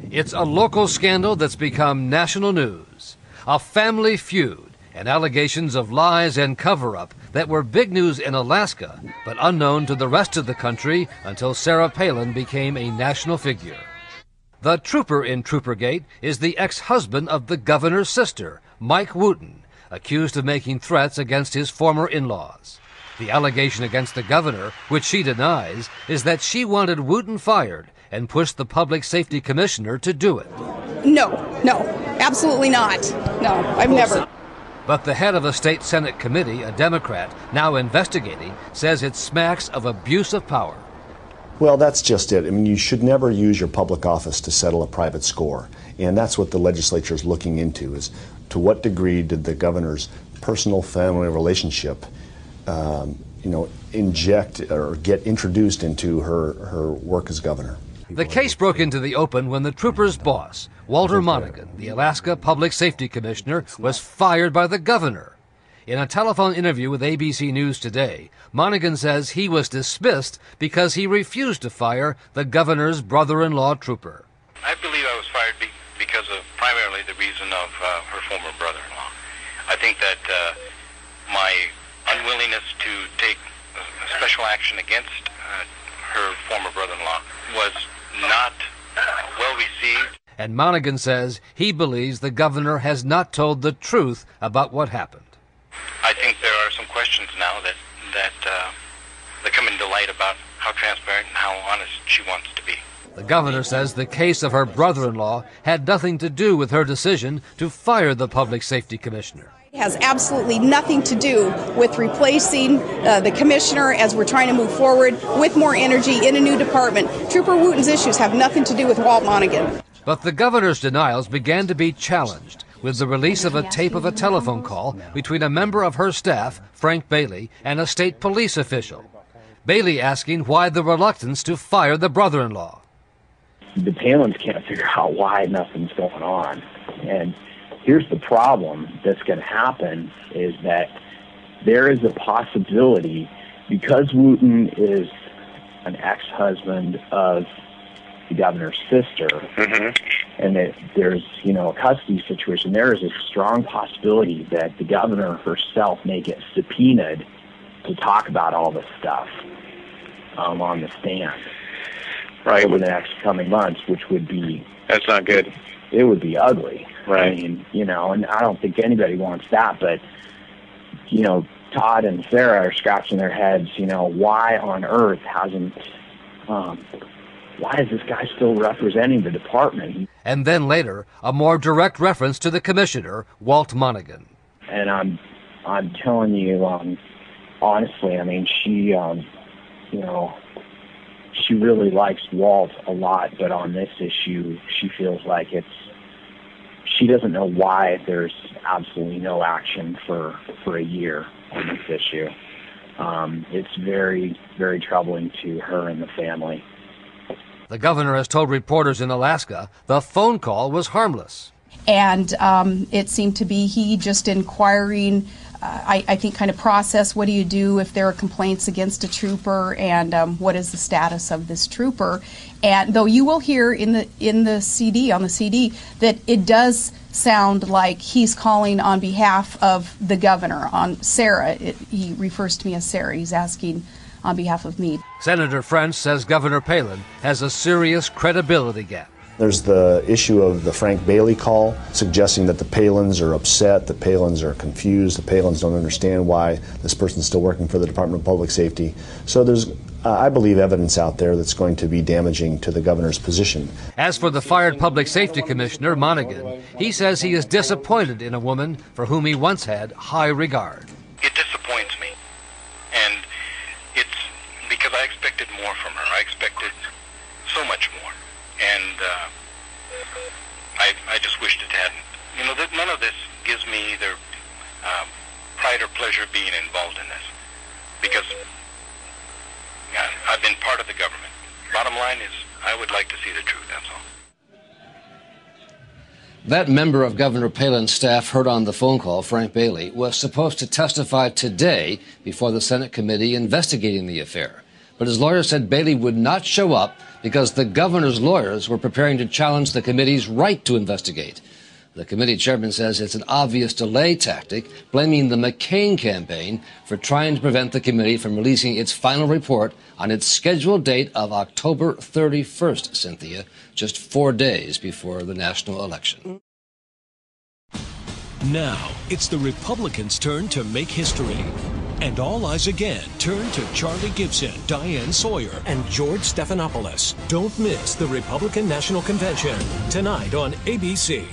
It's a local scandal that's become national news. A family feud and allegations of lies and cover-up that were big news in Alaska, but unknown to the rest of the country until Sarah Palin became a national figure. The trooper in Troopergate is the ex-husband of the governor's sister, Mike Wooten, accused of making threats against his former in-laws. The allegation against the governor, which she denies, is that she wanted Wooten fired and pushed the public safety commissioner to do it. No, absolutely not. No, I've never. But the head of a state Senate committee, a Democrat, now investigating, says it smacks of abuse of power. Well, that's just it. I mean, you should never use your public office to settle a private score. And that's what the legislature is looking into, is to what degree did the governor's personal family relationship inject or get introduced into her work as governor. The case broke into the open when the trooper's boss, Walter Monaghan, the Alaska Public Safety Commissioner, was fired by the governor. In a telephone interview with ABC News Today, Monaghan says he was dismissed because he refused to fire the governor's brother-in-law trooper. I believe I was fired because of primarily the reason of her former brother-in-law. I think that my unwillingness to take special action against her former brother-in-law was not well received. And Monaghan says he believes the governor has not told the truth about what happened. I think there are some questions now that come into light about how transparent and how honest she wants to be. The governor says the case of her brother-in-law had nothing to do with her decision to fire the public safety commissioner. It has absolutely nothing to do with replacing the commissioner as we're trying to move forward with more energy in a new department. Trooper Wooten's issues have nothing to do with Walt Monaghan. But the governor's denials began to be challenged with the release of a tape of a telephone call between a member of her staff, Frank Bailey, and a state police official. Bailey asking why the reluctance to fire the brother-in-law. The Palins can't figure out why nothing's going on. And here's the problem that's going to happen is that there is a possibility, because Wooten is an ex-husband of the governor's sister, and that there's, a custody situation, there is a strong possibility that the governor herself may get subpoenaed to talk about all this stuff on the stand over the next coming months, which would be... That's not good. It would be ugly. Right. I mean, and I don't think anybody wants that, but, Todd and Sarah are scratching their heads, why on earth hasn't... why is this guy still representing the department? And then later, a more direct reference to the commissioner, Walt Monaghan. And I'm telling you, honestly, I mean, she really likes Walt a lot, but on this issue, she feels like she doesn't know why there's absolutely no action for a year on this issue. It's very, very troubling to her and the family. The governor has told reporters in Alaska the phone call was harmless. And it seemed to be he just inquiring, I think, kind of process, what do you do if there are complaints against a trooper, and what is the status of this trooper. And though you will hear on the CD, that it does sound like he's calling on behalf of the governor, on Sarah. He refers to me as Sarah. He's asking on behalf of me. Senator French says Governor Palin has a serious credibility gap. There's the issue of the Frank Bailey call, suggesting that the Palins are upset, the Palins are confused, the Palins don't understand why this person's still working for the Department of Public Safety. So there's, I believe, evidence out there that's going to be damaging to the governor's position. As for the fired Public Safety Commissioner, Monaghan, he says he is disappointed in a woman for whom he once had high regard. It disappoints me, and it's because I expected more from her. I expected so much more. And I just wished it hadn't. None of this gives me either pride or pleasure being involved in this, because I've been part of the government. Bottom line is, I would like to see the truth, that's all. That member of Governor Palin's staff heard on the phone call, Frank Bailey, was supposed to testify today before the Senate committee investigating the affair. but his lawyer said Bailey would not show up because the governor's lawyers were preparing to challenge the committee's right to investigate. The committee chairman says it's an obvious delay tactic, blaming the McCain campaign for trying to prevent the committee from releasing its final report on its scheduled date of October 31st, Cynthia, just 4 days before the national election. Now, it's the Republicans' turn to make history. And all eyes again turn to Charlie Gibson, Diane Sawyer, and George Stephanopoulos. Don't miss the Republican National Convention, tonight on ABC.